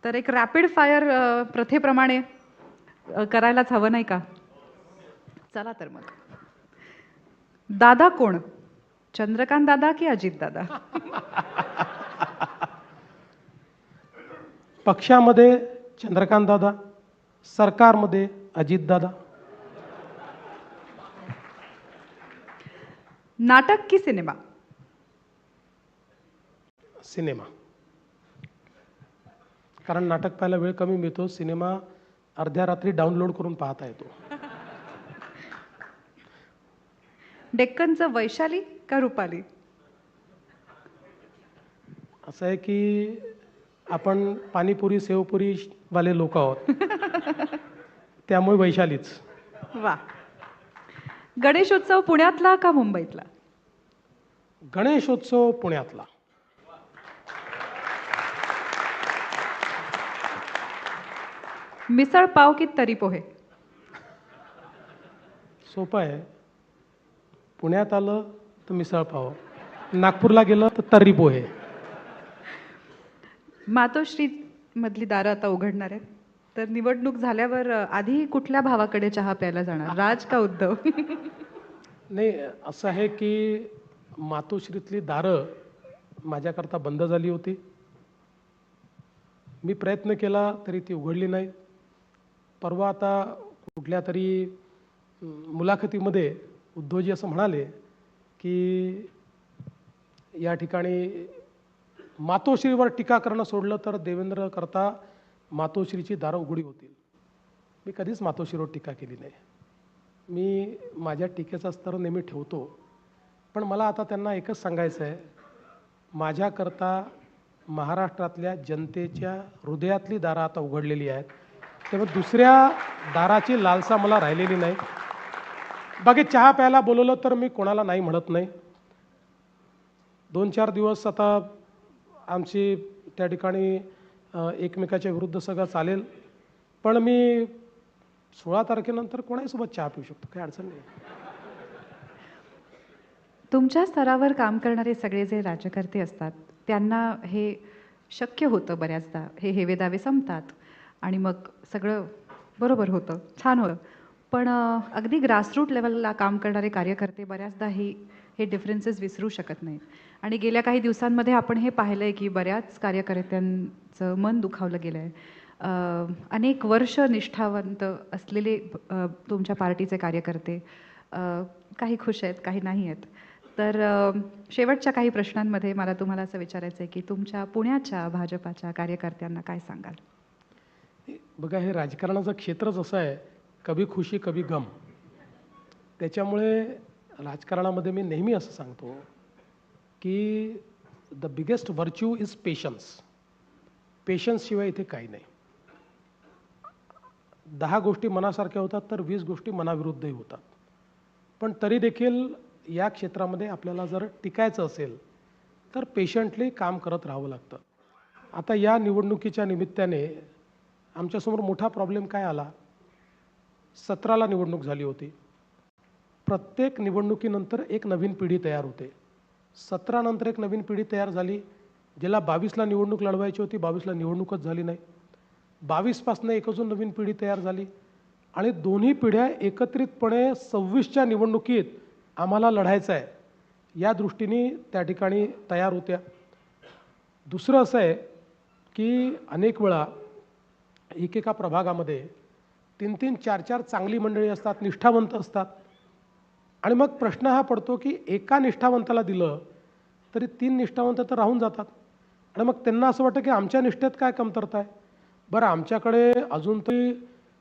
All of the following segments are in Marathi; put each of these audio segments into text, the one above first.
तर एक रॅपिड फायर प्रथेप्रमाणे करायलाच हवं नाही का? चला तर मग. दादा कोण? चंद्रकांत दादा की अजित दादा? पक्षामध्ये चंद्रकांत दादा, सरकारमध्ये अजित दादा. नाटक की सिनेमा? सिनेमा. कारण नाटक पाहायला वेळ कमी मिळतो, सिनेमा अर्ध्या रात्री डाउनलोड करून पाहता येतो. डेक्कनचं वैशाली का रुपाली? असं आहे की आपण पाणीपुरी सेवपुरी वाले लोक आहोत. त्यामुळे वैशालीच. वा. गणेशोत्सव पुण्यातला का मुंबईतला? गणेशोत्सव पुण्यातला. मिसळ पाव की तरी पोहे? सोपं आहे. पुण्यात आलं तर मिसळ पाव, नागपूरला गेलं तर तर्री पोहे. मातोश्री मधली दारं आता उघडणार आहेत, तर निवडणूक झाल्यावर आधी कुठल्या भावाकडे चहा प्यायला जाणार, राज का उद्धव? नाही, असं आहे की मातोश्रीतली दारं माझ्याकरता बंद झाली होती. मी प्रयत्न केला तरी ती उघडली नाही. परवा आता कुठल्या तरी मुलाखतीमध्ये उद्धवजी असं म्हणाले की या ठिकाणी मातोश्रीवर टीका करणं सोडलं तर देवेंद्र करता मातोश्रीची दारं उघडी होतील. मी कधीच मातोश्रीवर टीका केली नाही. मी माझ्या टीकेचा स्तर नेहमी ठेवतो. पण मला आता त्यांना एकच सांगायचं आहे, माझ्याकरता महाराष्ट्रातल्या जनतेच्या हृदयातली दारं आता उघडलेली आहेत. त्यामुळे दुसऱ्या दाराची लालसा मला राहिलेली नाही. बाकी चहा प्यायला बोलवलं तर मी कोणाला नाही म्हणत नाही. 2-4 दिवस आता आमची त्या ठिकाणी एकमेकाच्या विरुद्ध सगळं चालेल, पण मी 16 तारखेनंतर कोणाहीसोबत चहा पिऊ शकतो, काही अडचण नाही. तुमच्या स्तरावर काम करणारे सगळे जे राज्यकर्ते असतात त्यांना हे शक्य होतं बऱ्याचदा, हे हेवेदावे संपतात आणि मग सगळं बरोबर होतं, छान होतं. पण अगदी ग्रासरूट लेवलला काम करणारे कार्यकर्ते बऱ्याचदा हे डिफरन्सेस विसरू शकत नाहीत. आणि गेल्या काही दिवसांमध्ये आपण हे पाहिलं आहे की बऱ्याच कार्यकर्त्यांचं मन दुखावलं गेलं आहे. अनेक वर्ष निष्ठावंत असलेले तुमच्या पार्टीचे कार्यकर्ते काही खुश आहेत, काही नाही आहेत. तर शेवटच्या काही प्रश्नांमध्ये मला तुम्हाला असं विचारायचं आहे की तुमच्या पुण्याच्या भाजपाच्या कार्यकर्त्यांना काय सांगाल? बघा, हे राजकारणाचं क्षेत्रच असं आहे, कभी खुशी कभी गम. त्याच्यामुळे राजकारणामध्ये मी नेहमी असं सांगतो की the biggest virtue is patience. पेशन्सशिवाय इथे काही नाही. 10 गोष्टी मनासारख्या होतात तर 20 गोष्टी मनाविरुद्धही होतात. पण तरी देखील या क्षेत्रामध्ये आपल्याला जर टिकायचं असेल तर पेशंटली काम करत राहावं लागतं. आता या निवडणुकीच्या निमित्ताने आमच्यासमोर मोठा प्रॉब्लेम काय आला, 17ला निवडणूक झाली होती. प्रत्येक निवडणुकीनंतर एक नवीन पिढी तयार होते. 17 नंतर एक नवीन पिढी तयार झाली. ज्याला 22ला निवडणूक लढवायची होती, 22ला निवडणूकच झाली नाही. 22पासून एक अजून नवीन पिढी तयार झाली आणि दोन्ही पिढ्या एकत्रितपणे 26च्या निवडणुकीत आम्हाला लढायचं आहे या दृष्टीने त्या ठिकाणी तयार होत्या. दुसरं असं आहे की अनेक वेळा एकेका प्रभागामध्ये 3-3, 4-4 चांगली मंडळी असतात, निष्ठावंत असतात. आणि मग प्रश्न हा पडतो की एका निष्ठावंताला दिलं तरी 3 निष्ठावंत तर राहून जातात. आणि मग त्यांना असं वाटतं की आमच्या निष्ठेत काय कमतरता आहे. बरं, आमच्याकडे अजून तरी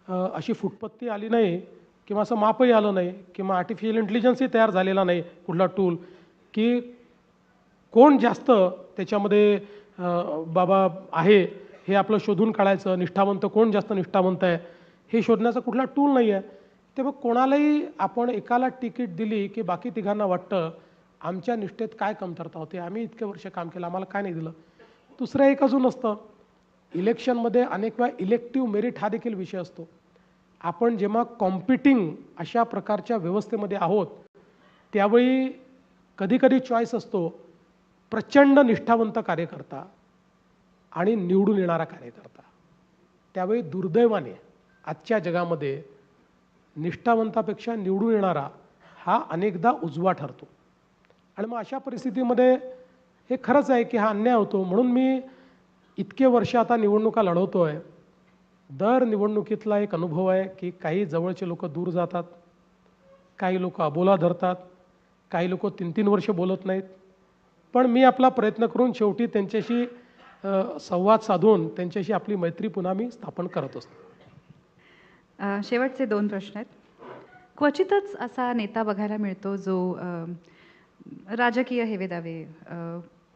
अशी फुटपत्ती आली नाही किंवा असं मापही आलं नाही किंवा आर्टिफिशियल इंटेलिजन्सही तयार झालेला नाही कुठला टूल की कोण जास्त त्याच्यामध्ये बाबा आहे हे आपलं शोधून काढायचं, निष्ठावंत कोण जास्त निष्ठावंत आहे हे शोधण्याचा कुठला टूल नाही आहे. तेव्हा कोणालाही आपण एकाला तिकीट दिली की बाकी तिघांना वाटतं आमच्या निष्ठेत काय कमतरता होते, आम्ही इतके वर्ष काम केलं, आम्हाला काय नाही दिलं. दुसरं एक अजून असतं, इलेक्शनमध्ये अनेक वेळा इलेक्टिव्ह मेरिट हा देखील विषय असतो. आपण जेव्हा कॉम्पिटिंग अशा प्रकारच्या व्यवस्थेमध्ये आहोत त्यावेळी कधीकधी चॉईस असतो प्रचंड निष्ठावंत कार्यकर्ता आणि निवडून येणारा कार्यकर्ता. त्यावेळी दुर्दैवाने आजच्या जगामध्ये निष्ठावंतापेक्षा निवडून येणारा हा अनेकदा उजवा ठरतो. आणि मग अशा परिस्थितीमध्ये हे खरंच आहे की हा अन्याय होतो. म्हणून मी इतके वर्ष आता निवडणुका लढवतो आहे. दर निवडणुकीतला एक अनुभव आहे की काही जवळचे लोक दूर जातात, काही लोक अबोला धरतात, काही लोक 3-3 वर्ष बोलत नाहीत. पण मी आपला प्रयत्न करून शेवटी त्यांच्याशी संवाद साधून त्यांच्याशी आपली मैत्री पुन्हा मी स्थापन करत असतो. शेवटचे 2 प्रश्न आहेत. क्वचितच असा नेता बघायला मिळतो जो राजकीय हेवेदावे,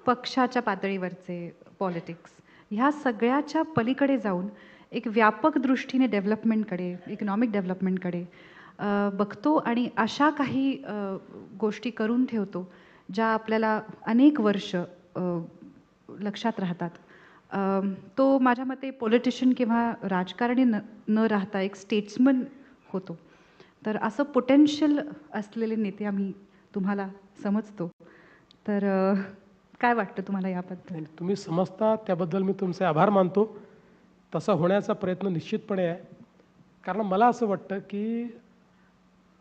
पक्षाच्या पातळीवरचे पॉलिटिक्स ह्या सगळ्याच्या पलीकडे जाऊन एक व्यापक दृष्टीने डेव्हलपमेंटकडे, इकॉनॉमिक डेव्हलपमेंटकडे बघतो आणि अशा काही गोष्टी करून ठेवतो ज्या आपल्याला अनेक वर्ष लक्षात राहतात. तो माझ्या मते पॉलिटिशियन किंवा राजकारणी न राहता एक स्टेट्समन होतो. तर असं पोटेन्शियल असलेले नेते आम्ही तुम्हाला समजतो. तर काय वाटतं तुम्हाला याबद्दल? तुम्ही समजता त्याबद्दल मी तुमचे आभार मानतो. तसा होण्याचा प्रयत्न निश्चितपणे आहे. कारण मला असं वाटतं की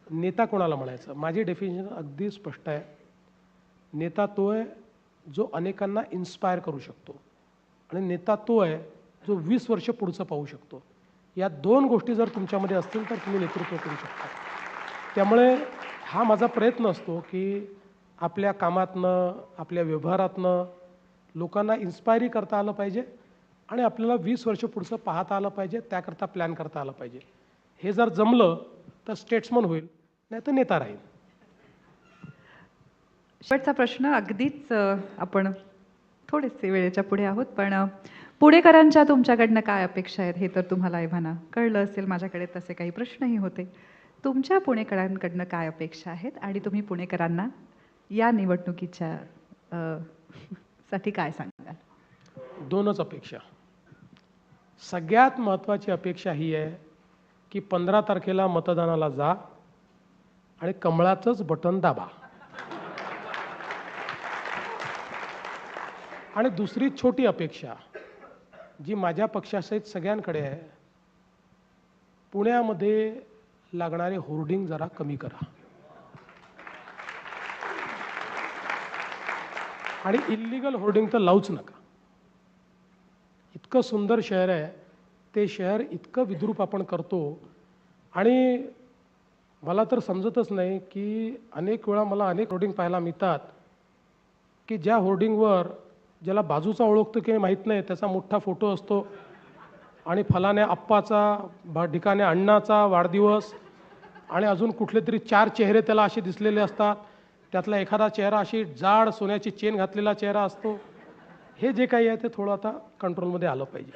नेता कोणाला म्हणायचं, माझी डेफिनेशन अगदी स्पष्ट आहे. नेता तो आहे जो अनेकांना इन्स्पायर करू शकतो आणि नेता तो आहे जो 20 वर्ष पुढचं पाहू शकतो. या 2 गोष्टी जर तुमच्यामध्ये असतील तर तुम्ही नेतृत्व करू शकता. त्यामुळे हा माझा प्रयत्न असतो की आपल्या कामातनं, आपल्या व्यवहारातनं लोकांना इन्स्पायरी करता आलं पाहिजे आणि आपल्याला 20 वर्ष पुढचं पाहता आलं पाहिजे, त्याकरता प्लॅन करता आलं पाहिजे. हे जर जमलं तर स्टेट्समन होईल, नाही तर नेता राहील. शेवटचा प्रश्न अगदीच आपण थोडेसे वेळेच्या पुढे आहोत, पण पुणेकरांच्या तुमच्याकडनं काय अपेक्षा आहेत हे तर तुम्हाला एव्हाना कळलं असेल. माझ्याकडे तसे काही प्रश्नही होते. तुमच्या पुणेकरांकडनं काय अपेक्षा आहेत आणि तुम्ही पुणेकरांना या निवडणुकीच्या साठी काय सांगाल? 2च अपेक्षा. सगळ्यात महत्त्वाची अपेक्षा ही आहे की 15 तारखेला मतदानाला जा आणि कमळाचंच बटन दाबा. आणि दुसरी छोटी अपेक्षा जी माझ्या पक्षासहित सगळ्यांकडे आहे, पुण्यामध्ये लागणारे होर्डिंग जरा कमी करा आणि इल्लीगल होर्डिंग तर लावूच नका. इतकं सुंदर शहर आहे, ते शहर इतकं विद्रूप आपण करतो आणि मला तर समजतच नाही की अनेक वेळा मला अनेक होर्डिंग पाहायला मिळतात की ज्या होर्डिंगवर ज्याला बाजूचा ओळखतो की माहीत नाही त्याचा मोठा फोटो असतो आणि फलाण्या आप्पाचा, ढिकाण्या अण्णाचा वाढदिवस आणि अजून कुठले तरी 4 चेहरे त्याला असे दिसलेले असतात. त्यातला एखादा चेहरा अशी जाड सोन्याची चेन घातलेला चेहरा असतो. हे जे काही आहे ते थोडं आता कंट्रोलमध्ये आलं पाहिजे.